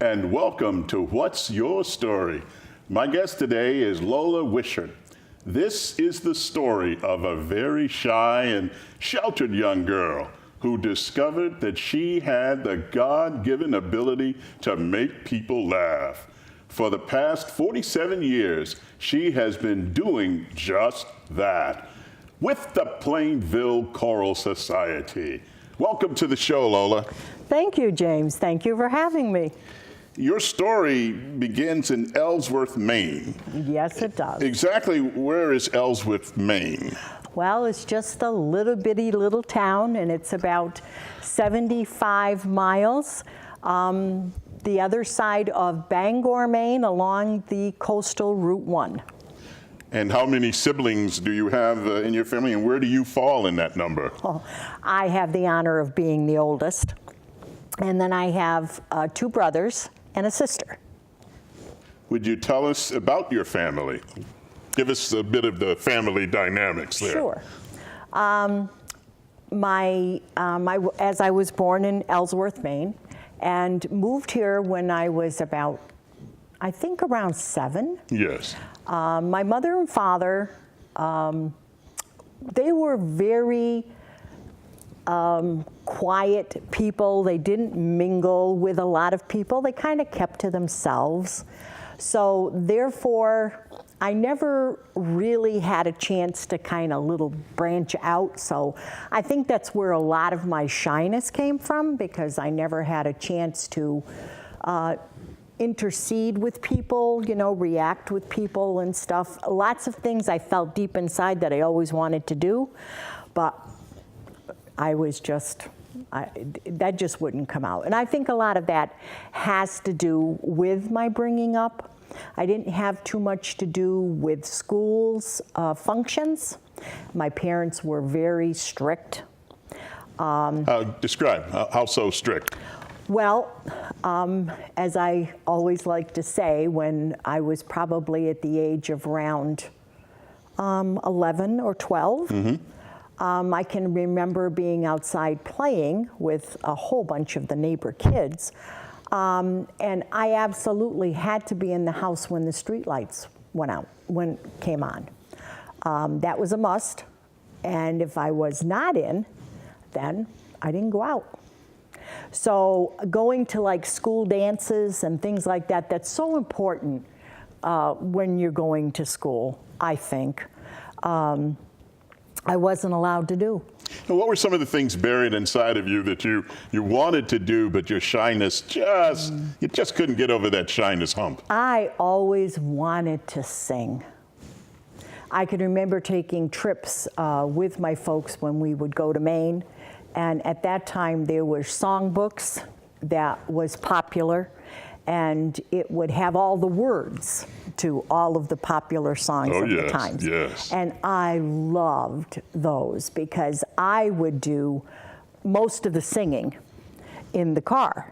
and welcome to What's Your Story? My guest today is Lola Wishart. This is the story of a very shy and sheltered young girl who discovered that she had the God-given ability to make people laugh. For the past 47 years, she has been doing just that with the Plainville Choral Society. Welcome to the show, Lola. Thank you, James. Thank you for having me. Your story begins in Ellsworth, Maine. Yes, it does. Exactly where is Ellsworth, Maine? Well, it's just a little bitty little town, and it's about 75 miles the other side of Bangor, Maine, along the coastal Route 1. And how many siblings do you have in your family, and where do you fall in that number? Oh, I have the honor of being the oldest, and then I have 2 brothers and a sister. Would you tell us about your family? Give us a bit of the family dynamics there. Sure. As I was born in Ellsworth, Maine, and moved here when I was about, I think around 7. Yes. My mother and father, they were very quiet people. They didn't mingle with a lot of people. They kind of kept to themselves. So therefore, I never really had a chance to kind of little branch out. So I think that's where a lot of my shyness came from, because I never had a chance to intercede with people, you know, react with people and stuff. Lots of things I felt deep inside that I always wanted to do, but I was just, that just wouldn't come out. And I think a lot of that has to do with my bringing up. I didn't have too much to do with school's functions. My parents were very strict. Describe, how so strict? Well, as I always like to say, when I was probably at the age of around 11 or 12, I can remember being outside playing with a whole bunch of the neighbor kids, and I absolutely had to be in the house when the street lights came on. That was a must, and if I was not in, then I didn't go out. So going to like school dances and things like that, that's so important when you're going to school, I think. I wasn't allowed to do. And what were some of the things buried inside of you that you wanted to do, but your shyness you just couldn't get over that shyness hump? I always wanted to sing. I can remember taking trips with my folks when we would go to Maine. And at that time, there were songbooks that was popular, and it would have all the words to all of the popular songs of the times. Yes. And I loved those, because I would do most of the singing in the car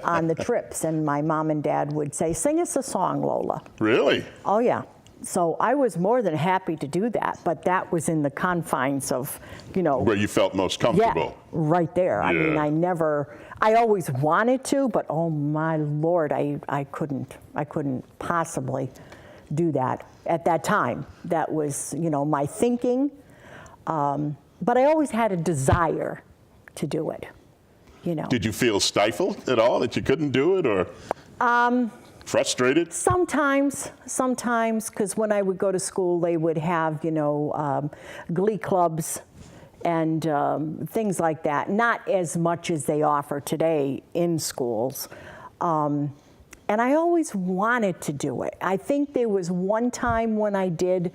on the trips, and my mom and dad would say, "Sing us a song, Lola." Really? Oh, yeah. So I was more than happy to do that, but that was in the confines of, you know. Where you felt most comfortable. Yeah, right there. I mean, I always wanted to, but oh my Lord, I couldn't possibly do that at that time. That was, you know, my thinking, but I always had a desire to do it, you know. Did you feel stifled at all that you couldn't do it, or? Frustrated? Sometimes, because when I would go to school, they would have, you know, glee clubs and things like that. Not as much as they offer today in schools. And I always wanted to do it. I think there was one time when I did,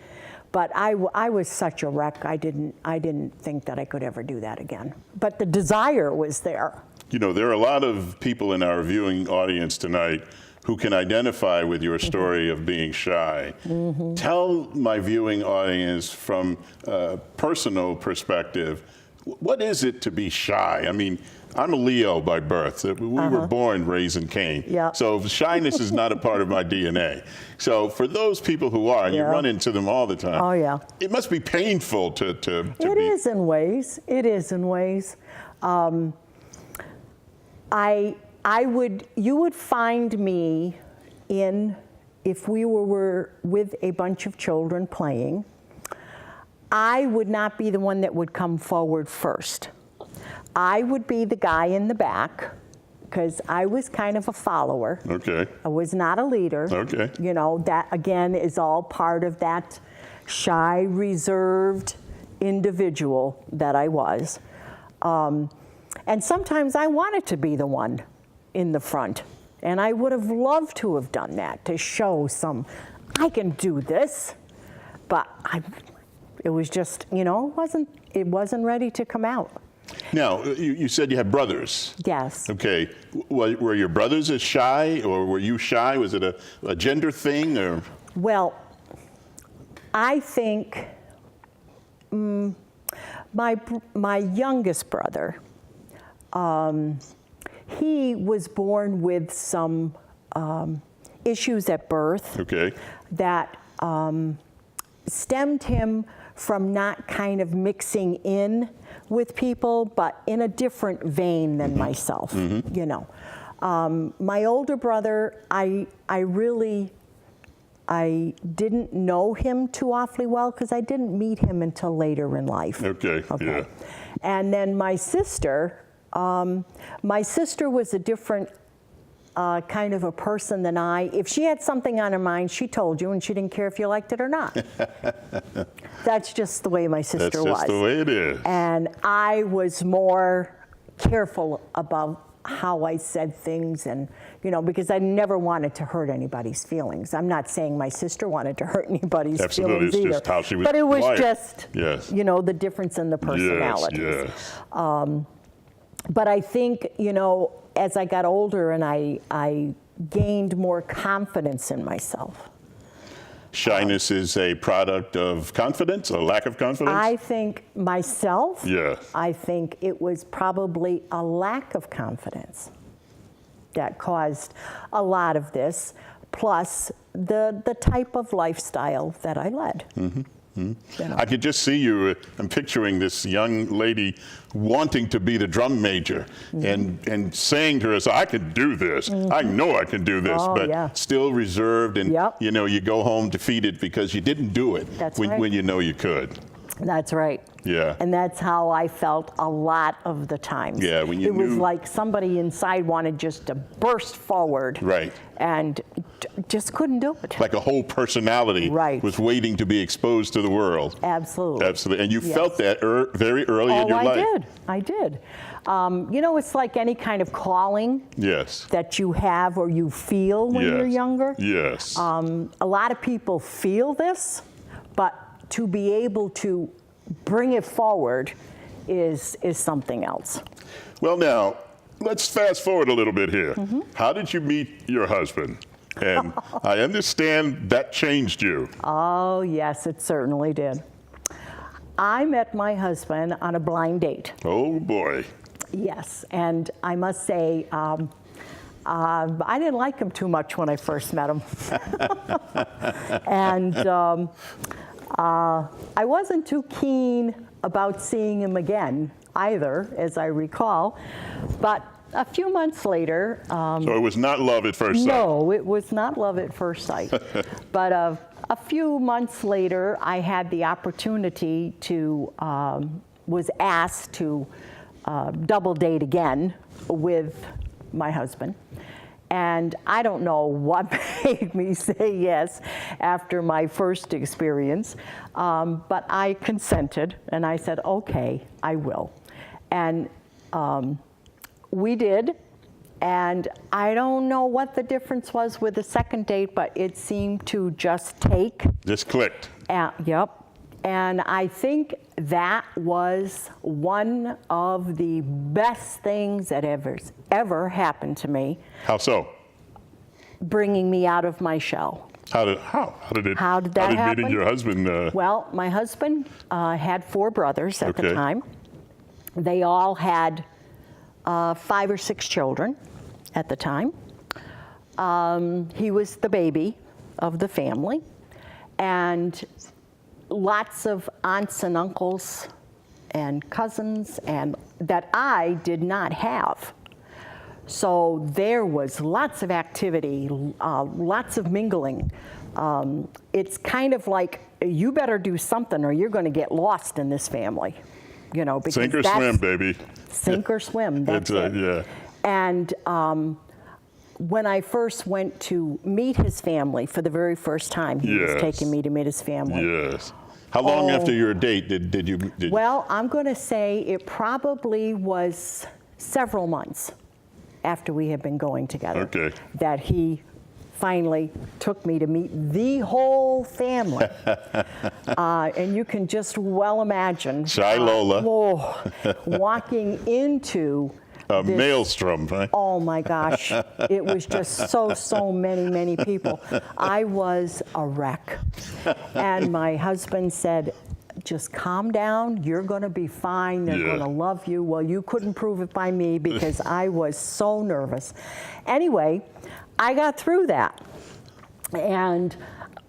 but I was such a wreck. I didn't think that I could ever do that again. But the desire was there. You know, there are a lot of people in our viewing audience tonight who can identify with your story of being shy. Tell my viewing audience from a personal perspective, what is it to be shy? I mean, I'm a Leo by birth. We were born raising Cain. Yeah. So shyness is not a part of my DNA. So for those people who are, and you run into them all the time. Oh, yeah. It must be painful to It is in ways. It is in ways. you would find me if we were with a bunch of children playing, I would not be the one that would come forward first. I would be the guy in the back, because I was kind of a follower. Okay. I was not a leader. Okay. You know, that again is all part of that shy, reserved individual that I was. And sometimes I wanted to be the one in the front. And I would have loved to have done that, to show I can do this. But it was just, you know, it wasn't ready to come out. Now, you said you had brothers. Yes. Okay. Were your brothers as shy, or were you shy? Was it a gender thing, or? Well, I think my youngest brother, he was born with some issues at birth. Okay. That stemmed him from not kind of mixing in with people, but in a different vein than myself, you know. My older brother, I didn't know him too awfully well, because I didn't meet him until later in life. Okay, yeah. And then my sister was a different kind of a person than I. If she had something on her mind, she told you, and she didn't care if you liked it or not. That's just the way my sister was. That's just the way it is. And I was more careful about how I said things, and, you know, because I never wanted to hurt anybody's feelings. I'm not saying my sister wanted to hurt anybody's feelings it's either. just how she was. But it was like. just, yes. you know, the difference in the personalities. Yes, yes. But I think, you know, as I got older and I gained more confidence in myself. Shyness is a product of confidence, a lack of confidence? I think myself, yes. I think it was probably a lack of confidence that caused a lot of this, plus the type of lifestyle that I led. Mm-hmm. Mm-hmm. You know. I could just see you, I'm picturing this young lady wanting to be the drum major, mm-hmm. and saying to herself, I can do this, mm-hmm. I know I can do this, but still reserved, and you know, you go home defeated because you didn't do it when you know you could. That's right. Yeah. And that's how I felt a lot of the times. Yeah, when you It was like somebody inside wanted just to burst forward. Right. And just couldn't do it. Like a whole personality was waiting to be exposed to the world. Absolutely. Absolutely. And you felt that very early in your life. I did. You know, it's like any kind of calling that you have or you feel when you're younger. Yes. A lot of people feel this, but to be able to bring it forward is something else. Well, now, let's fast forward a little bit here. Mm-hmm. How did you meet your husband? And I understand that changed you. Oh, yes, it certainly did. I met my husband on a blind date. Oh, boy. Yes, and I must say, I didn't like him too much when I first met him. And I wasn't too keen about seeing him again either, as I recall. But a few months later... so it was not love at first sight? No, it was not love at first sight. But a few months later, I had the opportunity to, was asked to double date again with my husband. And I don't know what made me say yes after my first experience, but I consented, and I said, okay, I will. And we did, and I don't know what the difference was with the second date, but it seemed to just take. Just clicked. Yep. And I think that was one of the best things that ever happened to me. How so? Bringing me out of my shell. How did that happen? Meeting your husband? Well, my husband had 4 brothers at the time. They all had 5 or 6 children at the time. He was the baby of the family, and lots of aunts and uncles and cousins and that I did not have. So there was lots of activity, lots of mingling. It's kind of like, you better do something or you're going to get lost in this family, because sink or swim, baby. Sink or swim, that's it. Yeah. And when I first went to meet his family for the very first time, he was taking me to meet his family. Yes. How long after your date did you? Well, I'm going to say it probably was several months after we had been going together that he finally took me to meet the whole family. And you can just well imagine. Shy Lola. Walking into a maelstrom, right? Oh my gosh, it was just so many people. I was a wreck. And my husband said, just calm down, you're gonna be fine, they're gonna love you. Well, you couldn't prove it by me because I was so nervous. Anyway, I got through that. And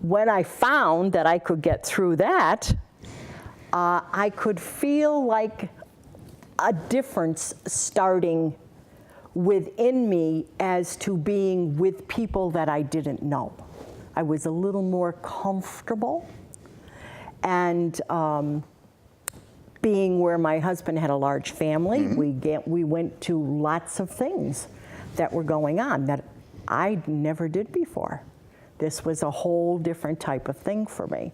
when I found that I could get through that, I could feel like a difference starting within me as to being with people that I didn't know. I was a little more comfortable, and being where my husband had a large family, we went to lots of things that were going on that I never did before. This was a whole different type of thing for me.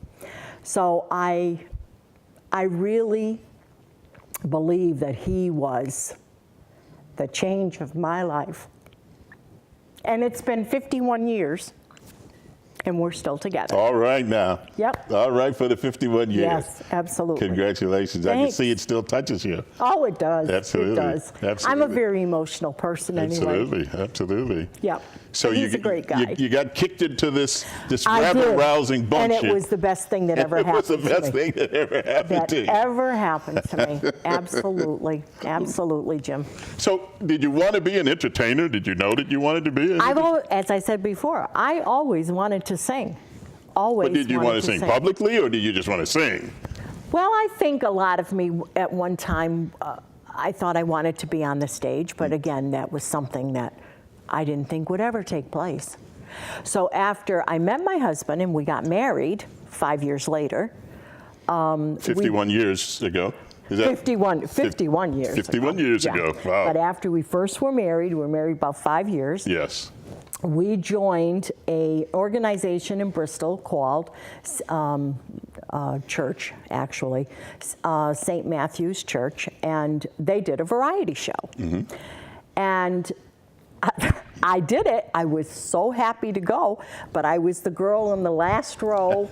So I really believe that he was the change of my life. And it's been 51 years, and we're still together. All right now. Yep. All right for the 51 years. Yes, absolutely. Congratulations. Thanks. I can see it still touches you. Oh, it does. Absolutely. It does. Absolutely. I'm a very emotional person anyway. Absolutely. Yep. So he's a great guy. You got kicked into this I rabble-rousing did. bunch. And it was the best thing that ever happened to me. It was the best thing that ever happened to you. That ever happened to me. Absolutely. Absolutely, Jim. So did you want to be an entertainer? Did you know that you wanted to be? As I said before, I always wanted to sing. Always. But did you want to sing publicly, or did you just want to sing? Well, I think a lot of me at one time, I thought I wanted to be on the stage, but again, that was something that I didn't think would ever take place. So after I met my husband and we got married 5 years later. 51 years ago. Is that 51 years 51 years ago. Wow. But after we first were married about 5 years. Yes. We joined an organization in Bristol called church, actually, St. Matthew's Church, and they did a variety show. And I did it. I was so happy to go, but I was the girl in the last row,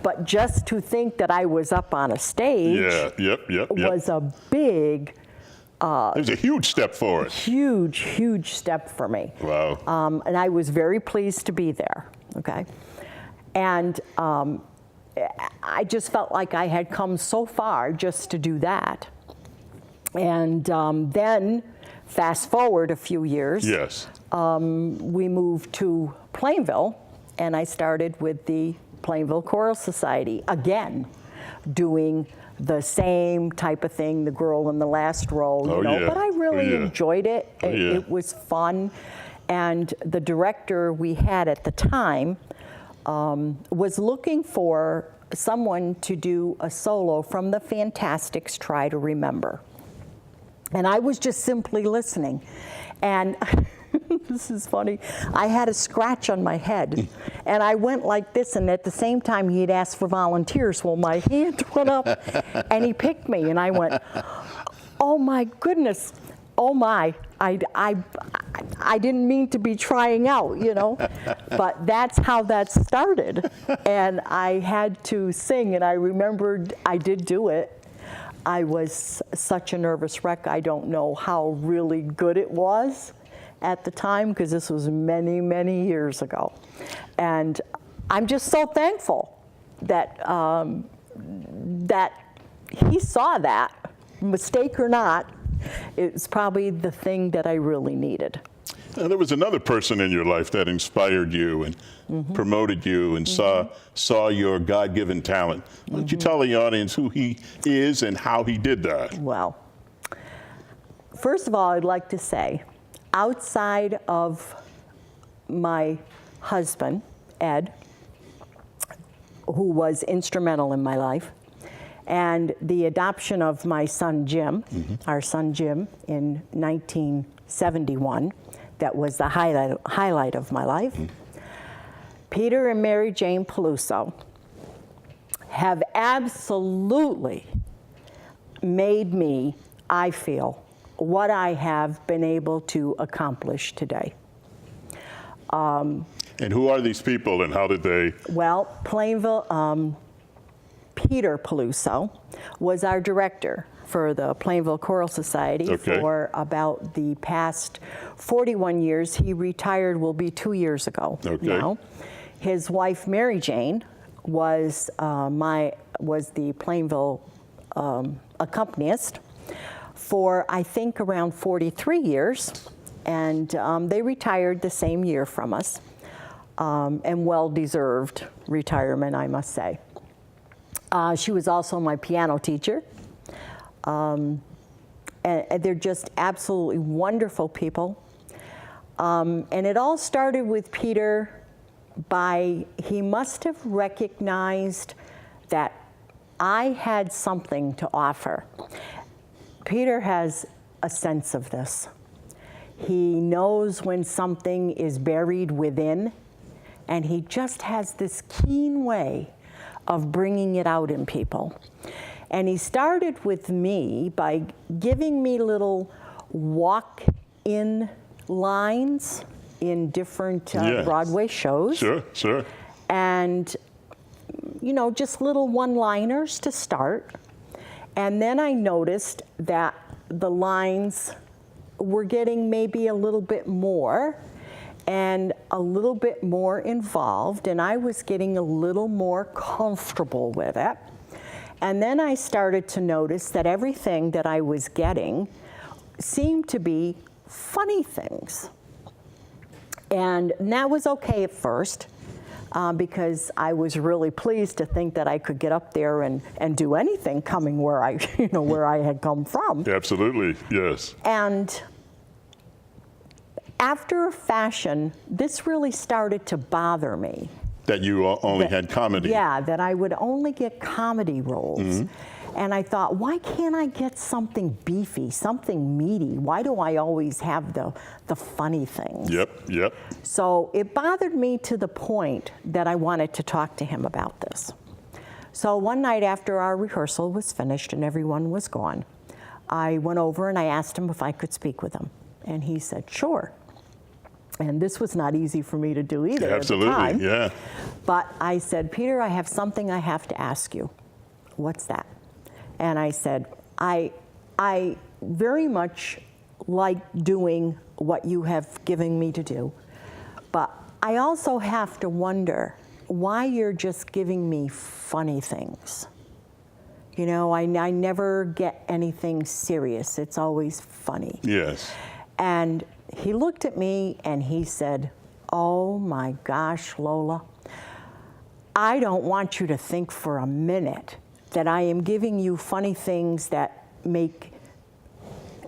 But just to think that I was up on a stage was a big... it was a huge step forward. Huge step for me. Wow. And I was very pleased to be there, okay? And I just felt like I had come so far just to do that. And then, fast forward a few years, we moved to Plainville, and I started with the Plainville Choral Society, again, doing the same type of thing, the girl in the last row, but I really enjoyed it. It was fun. And the director we had at the time was looking for someone to do a solo from the Fantastics' Try to Remember. And I was just simply listening. And this is funny. I had a scratch on my head, and I went like this, and at the same time he had asked for volunteers. Well, my hand went up, and he picked me, and I went, oh my goodness, oh my, I didn't mean to be trying out, but that's how that started. And I had to sing, and I remembered I did do it. I was such a nervous wreck. I don't know how really good it was at the time, because this was many years ago. And I'm just so thankful that that he saw that, mistake or not. It's probably the thing that I really needed. Now, there was another person in your life that inspired you and promoted you and saw your God-given talent. Why don't you tell the audience who he is and how he did that? Well, first of all, I'd like to say outside of my husband, Ed, who was instrumental in my life, and the adoption of my son Jim, our son Jim, in 1971, that was the highlight of my life. Peter and Mary Jane Peluso have absolutely made me, I feel, what I have been able to accomplish today. And who are these people and how did they? Well, Plainville, Peter Peluso was our director for the Plainville Choral Society for about the past 41 years. He retired, will be 2 years ago now. His wife, Mary Jane, was the Plainville accompanist for, I think, around 43 years. And they retired the same year from us, and well-deserved retirement, I must say. She was also my piano teacher. And they're just absolutely wonderful people. And it all started with Peter he must have recognized that I had something to offer. Peter has a sense of this. He knows when something is buried within, and he just has this keen way of bringing it out in people. And he started with me by giving me little walk-in lines in different Broadway shows. Sure. And, you know, just little one-liners to start. And then I noticed that the lines were getting maybe a little bit more and a little bit more involved, and I was getting a little more comfortable with it. And then I started to notice that everything that I was getting seemed to be funny things. And that was okay at first, because I was really pleased to think that I could get up there and do anything coming where I had come from. Absolutely, yes. And after a fashion, this really started to bother me. That you only had comedy. Yeah, that I would only get comedy roles. And I thought, why can't I get something beefy, something meaty? Why do I always have the funny things? Yep. So it bothered me to the point that I wanted to talk to him about this. So one night after our rehearsal was finished and everyone was gone, I went over and I asked him if I could speak with him. And he said, sure. And this was not easy for me to do either at the time. Yeah. But I said, Peter, I have something I have to ask you. What's that? And I said, I very much like doing what you have given me to do, but I also have to wonder why you're just giving me funny things. You know, I never get anything serious. It's always funny. Yes. And he looked at me and he said, oh my gosh, Lola, I don't want you to think for a minute that I am giving you funny things that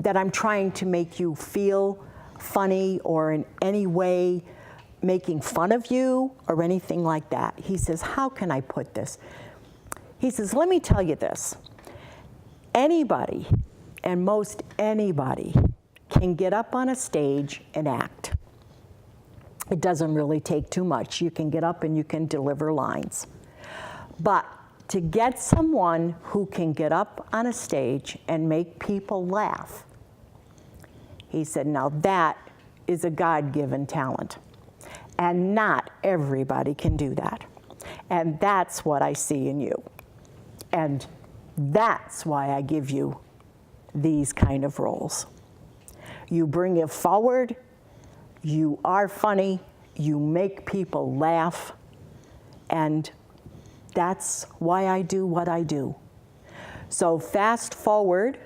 I'm trying to make you feel funny or in any way making fun of you or anything like that. He says, how can I put this? He says, let me tell you this. Anybody, and most anybody, can get up on a stage and act. It doesn't really take too much. You can get up and you can deliver lines. But to get someone who can get up on a stage and make people laugh, he said, now that is a God-given talent. And not everybody can do that. And that's what I see in you. And that's why I give you these kind of roles. You bring it forward, you are funny, you make people laugh, and that's why I do what I do. So fast forward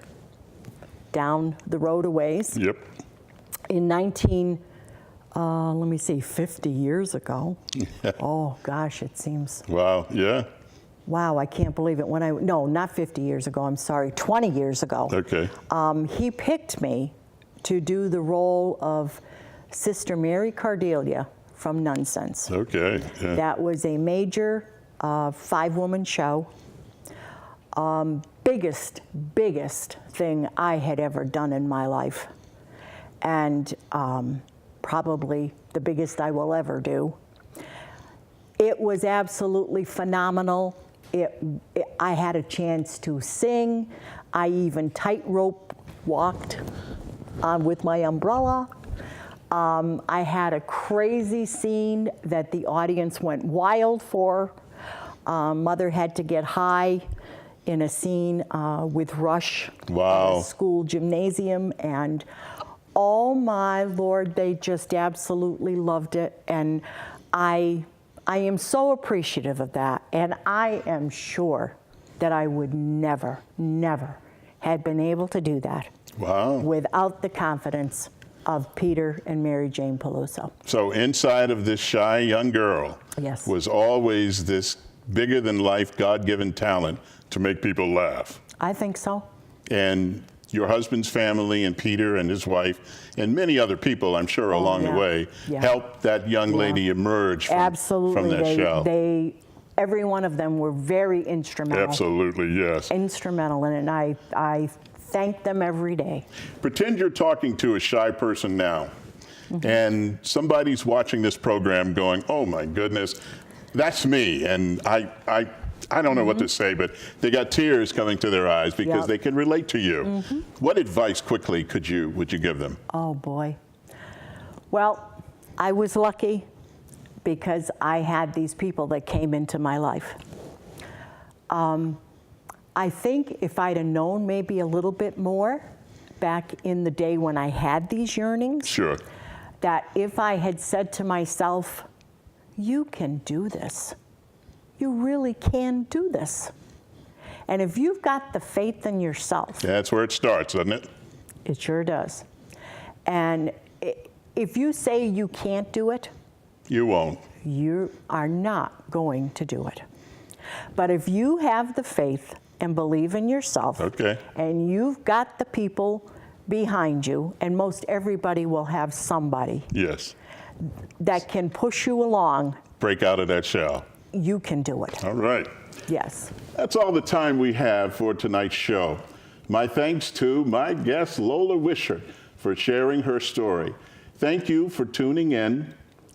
down the road a ways. Yep. In 50 years ago. Oh gosh, it seems. Wow, yeah. Wow, I can't believe it. No, not 50 years ago, I'm sorry, 20 years ago. Okay. He picked me to do the role of Sister Mary Cordelia from Nonsense. Okay. Yeah. That was a major 5-woman show. Biggest thing I had ever done in my life. And probably the biggest I will ever do. It was absolutely phenomenal. I had a chance to sing. I even tightrope walked with my umbrella. I had a crazy scene that the audience went wild for. Mother had to get high in a scene with Rush Wow. at a school gymnasium, and oh my Lord, they just absolutely loved it. And I am so appreciative of that, and I am sure that I would never had been able to do that Wow. without the confidence of Peter and Mary Jane Peluso. So inside of this shy young girl Yes. was always this bigger than life God-given talent to make people laugh. I think so. And your husband's family and Peter and his wife and many other people, I'm sure, along the way, helped that young lady emerge from that shell. Every one of them were very instrumental. Absolutely, yes. Instrumental in it, and I thank them every day. Pretend you're talking to a shy person now, and somebody's watching this program going, oh my goodness, that's me. And I don't know what to say, but they got tears coming to their eyes because they can relate to you. What advice quickly would you give them? Oh boy. Well, I was lucky because I had these people that came into my life. I think if I'd have known maybe a little bit more back in the day when I had these yearnings, Sure. that if I had said to myself, you can do this. You really can do this. And if you've got the faith in yourself. That's where it starts, doesn't it? It sure does. And if you say you can't do it, You won't. you are not going to do it. But if you have the faith and believe in yourself, and you've got the people behind you, and most everybody will have somebody that can push you along. Break out of that shell. You can do it. All right. Yes. That's all the time we have for tonight's show. My thanks to my guest, Lola Wisher, for sharing her story. Thank you for tuning in.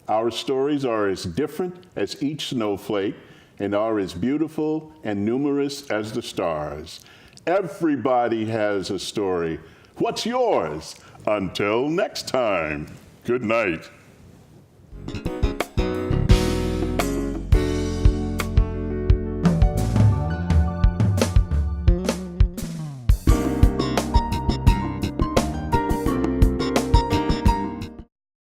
Our stories are as different as each snowflake and are as beautiful and numerous as the stars. Everybody has a story. What's yours? Until next time, good night.